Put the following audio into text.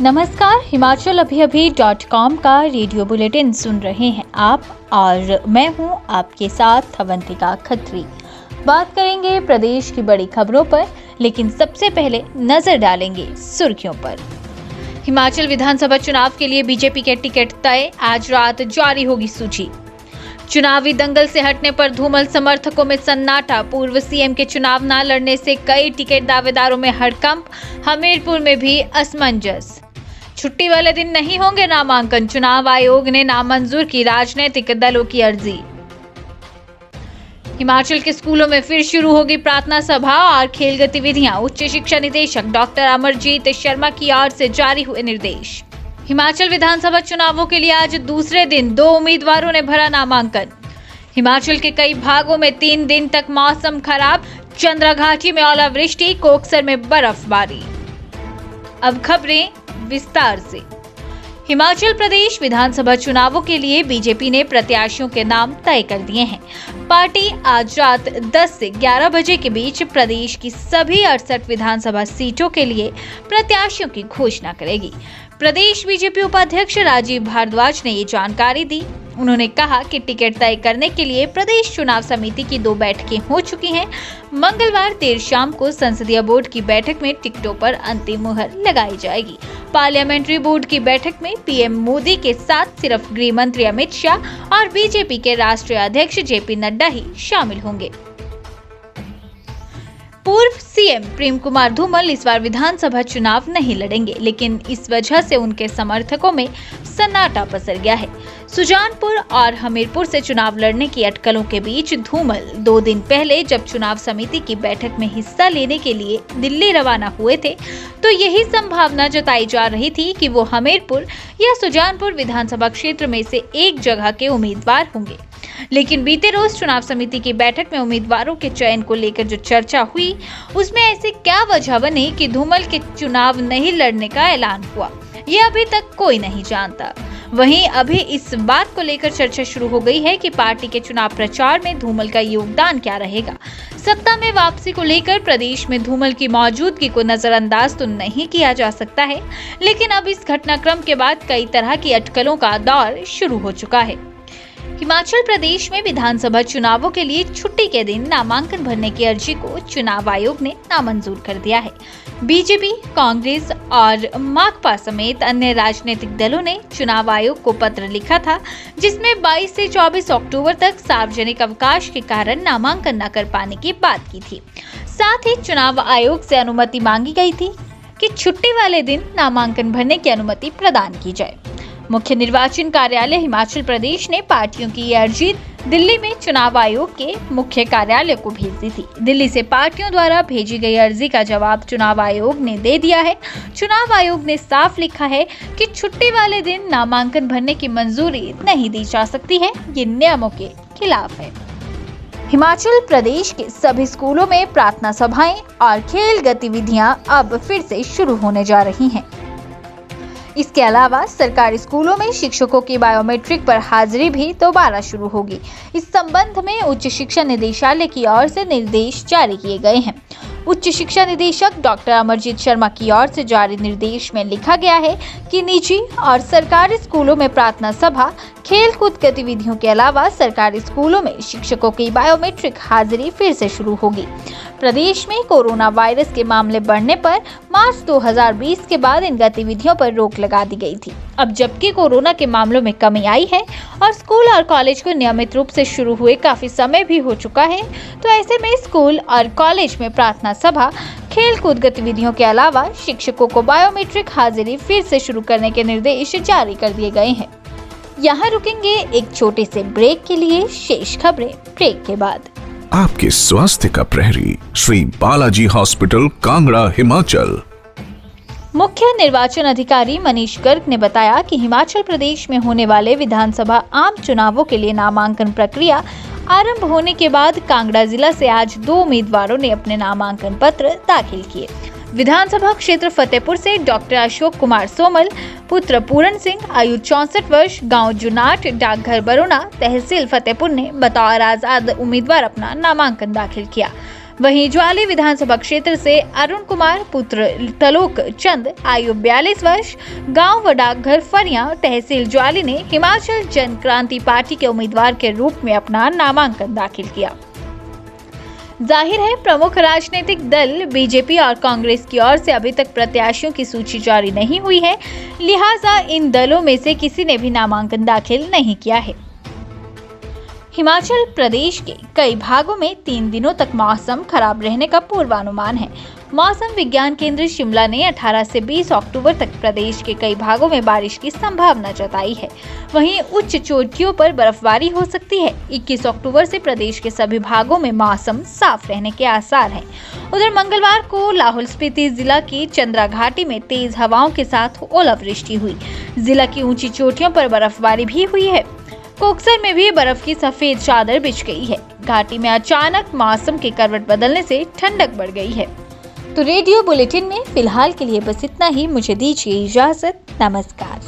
नमस्कार, himachalavhi.com का radio bulletin सुन रहे हैं आप और मैं हूं आपके साथ अवंतिका खत्री। बात करेंगे प्रदेश की बड़ी खबरों पर, लेकिन सबसे पहले नजर डालेंगे सुर्खियों पर। हिमाचल विधानसभा चुनाव के लिए बीजेपी के टिकट तय, आज रात जारी होगी सूची। चुनावी दंगल से हटने पर धूमल समर्थकों में सन्नाटा, पूर्व सीएम के चुनाव न लड़ने से कई टिकट दावेदारों में हड़कंप, हमीरपुर में भी असमंजस। छुट्टी वाले दिन नहीं होंगे नामांकन, चुनाव आयोग ने नामंजूर की राजनीतिक दलों की अर्जी। हिमाचल के स्कूलों में फिर शुरू होगी प्रार्थना सभा और खेल गतिविधियां, उच्च शिक्षा निदेशक डॉक्टर अमरजीत शर्मा की ओर से जारी हुए निर्देश। हिमाचल विधानसभा चुनावों के लिए आज दूसरे दिन 2 उम्मीदवारों ने भरा नामांकन। हिमाचल के कई भागों में 3 दिन तक मौसम खराब, चंद्रा घाटी में ओलावृष्टि, कोकसर में बर्फबारी। अब खबरें विस्तार से। हिमाचल प्रदेश विधानसभा चुनावों के लिए बीजेपी ने प्रत्याशियों के नाम तय कर दिए हैं। पार्टी आज रात 10 से 11 बजे के बीच प्रदेश की सभी 68 विधानसभा सीटों के लिए प्रत्याशियों की घोषणा करेगी। प्रदेश बीजेपी उपाध्यक्ष राजीव भारद्वाज ने ये जानकारी दी। उन्होंने कहा कि टिकट तय करने के लिए प्रदेश चुनाव समिति की 2 बैठकें हो चुकी हैं। मंगलवार देर शाम को संसदीय बोर्ड की बैठक में टिकटों पर अंतिम मुहर लगाई जाएगी। पार्लियामेंट्री बोर्ड की बैठक में पीएम मोदी के साथ सिर्फ गृह मंत्री अमित शाह और बीजेपी के राष्ट्रीय अध्यक्ष जेपी नड्डा ही शामिल होंगे। पूर्व सीएम प्रेम कुमार धूमल इस बार विधानसभा चुनाव नहीं लड़ेंगे, लेकिन इस वजह से उनके समर्थकों में सन्नाटा पसर गया है। सुजानपुर और हमीरपुर से चुनाव लड़ने की अटकलों के बीच धूमल 2 दिन पहले जब चुनाव समिति की बैठक में हिस्सा लेने के लिए दिल्ली रवाना हुए थे, तो यही संभावना जताई जा रही थी कि वो हमीरपुर या सुजानपुर विधानसभा क्षेत्र में से एक जगह के उम्मीदवार होंगे। लेकिन बीते रोज चुनाव समिति की बैठक में उम्मीदवारों के चयन को लेकर जो चर्चा हुई, उसमें ऐसी क्या वजह बनी कि धूमल के चुनाव नहीं लड़ने का ऐलान हुआ, ये अभी तक कोई नहीं जानता। वहीं अभी इस बात को लेकर चर्चा शुरू हो गई है कि पार्टी के चुनाव प्रचार में धूमल का योगदान क्या रहेगा। सत्ता में वापसी को लेकर प्रदेश में धूमल की मौजूदगी को नजरअंदाज तो नहीं किया जा सकता है, लेकिन अब इस घटनाक्रम के बाद कई तरह की अटकलों का दौर शुरू हो चुका है। हिमाचल प्रदेश में विधानसभा चुनावों के लिए छुट्टी के दिन नामांकन भरने की अर्जी को चुनाव आयोग ने नामंजूर कर दिया है। बीजेपी, कांग्रेस और माकपा समेत अन्य राजनीतिक दलों ने चुनाव आयोग को पत्र लिखा था, जिसमें 22 से 24 अक्टूबर तक सार्वजनिक अवकाश के कारण नामांकन न कर पाने की बात की थी। साथ ही चुनाव आयोग से अनुमति मांगी गई थी कि छुट्टी वाले दिन नामांकन भरने की अनुमति प्रदान की जाए। मुख्य निर्वाचन कार्यालय हिमाचल प्रदेश ने पार्टियों की ये अर्जी दिल्ली में चुनाव आयोग के मुख्य कार्यालय को भेज दी थी। दिल्ली से पार्टियों द्वारा भेजी गई अर्जी का जवाब चुनाव आयोग ने दे दिया है। चुनाव आयोग ने साफ लिखा है कि छुट्टी वाले दिन नामांकन भरने की मंजूरी नहीं दी जा सकती है, ये नियमों के खिलाफ है। हिमाचल प्रदेश के सभी स्कूलों में प्रार्थना सभाएं और खेल गतिविधियां अब फिर से शुरू होने जा रही हैं। इसके अलावा सरकारी स्कूलों में शिक्षकों की बायोमेट्रिक पर हाजिरी भी दोबारा शुरू होगी। इस संबंध में उच्च शिक्षा निदेशालय की ओर से निर्देश जारी किए गए हैं। उच्च शिक्षा निदेशक डॉक्टर अमरजीत शर्मा की ओर से जारी निर्देश में लिखा गया है कि निजी और सरकारी स्कूलों में प्रार्थना सभा, खेल कूद गतिविधियों के अलावा सरकारी स्कूलों में शिक्षकों की बायोमेट्रिक हाजिरी फिर से शुरू होगी। प्रदेश में कोरोना वायरस के मामले बढ़ने पर मार्च 2020 के बाद इन गतिविधियों पर रोक लगा दी गई थी। अब जबकि कोरोना के मामलों में कमी आई है और स्कूल और कॉलेज को नियमित रूप से शुरू हुए काफी समय भी हो चुका है, तो ऐसे में स्कूल और कॉलेज में प्रार्थना सभा, खेल कूद गतिविधियों के अलावा शिक्षकों को बायोमेट्रिक हाजिरी फिर से शुरू करने के निर्देश जारी कर दिए गए हैं। यहाँ रुकेंगे एक छोटे से ब्रेक के लिए, शेष खबरें ब्रेक के बाद। आपके स्वास्थ्य का प्रहरी श्री बालाजी हॉस्पिटल, कांगड़ा, हिमाचल। मुख्य निर्वाचन अधिकारी मनीष गर्ग ने बताया कि हिमाचल प्रदेश में होने वाले विधानसभा आम चुनावों के लिए नामांकन प्रक्रिया आरंभ होने के बाद कांगड़ा जिला से आज 2 उम्मीदवारों ने अपने नामांकन पत्र दाखिल किए। विधानसभा क्षेत्र फतेहपुर से डॉक्टर अशोक कुमार सोमल, पुत्र पूरन सिंह, आयु 64 वर्ष, गांव जुनाट, डाकघर बरोना, तहसील फतेहपुर ने बतौर आजाद उम्मीदवार अपना नामांकन दाखिल किया। वहीं ज्वाली विधानसभा क्षेत्र से अरुण कुमार पुत्र तलोक चंद आयु 42 वर्ष गांव व डाकघर फरिया तहसील ज्वाली ने हिमाचल जन क्रांति पार्टी के उम्मीदवार के रूप में अपना नामांकन दाखिल किया। जाहिर है प्रमुख राजनीतिक दल बीजेपी और कांग्रेस की ओर से अभी तक प्रत्याशियों की सूची जारी नहीं हुई है, लिहाजा इन दलों में से किसी ने भी नामांकन दाखिल नहीं किया है। हिमाचल प्रदेश के कई भागों में 3 दिनों तक मौसम खराब रहने का पूर्वानुमान है। मौसम विज्ञान केंद्र शिमला ने 18 से 20 अक्टूबर तक प्रदेश के कई भागों में बारिश की संभावना जताई है। वहीं उच्च चोटियों पर बर्फबारी हो सकती है। 21 अक्टूबर से प्रदेश के सभी भागों में मौसम साफ रहने के आसार हैं। उधर मंगलवार को लाहौल स्पीति जिला की चंद्रा घाटी में तेज हवाओं के साथ ओलावृष्टि हुई। जिला की ऊंची चोटियों पर बर्फबारी भी हुई है। कोकसर में भी बर्फ की सफेद चादर बिछ गई है। घाटी में अचानक मौसम के करवट बदलने से ठंडक बढ़ गई है। तो रेडियो बुलेटिन में फिलहाल के लिए बस इतना ही। मुझे दीजिए इजाजत। नमस्कार।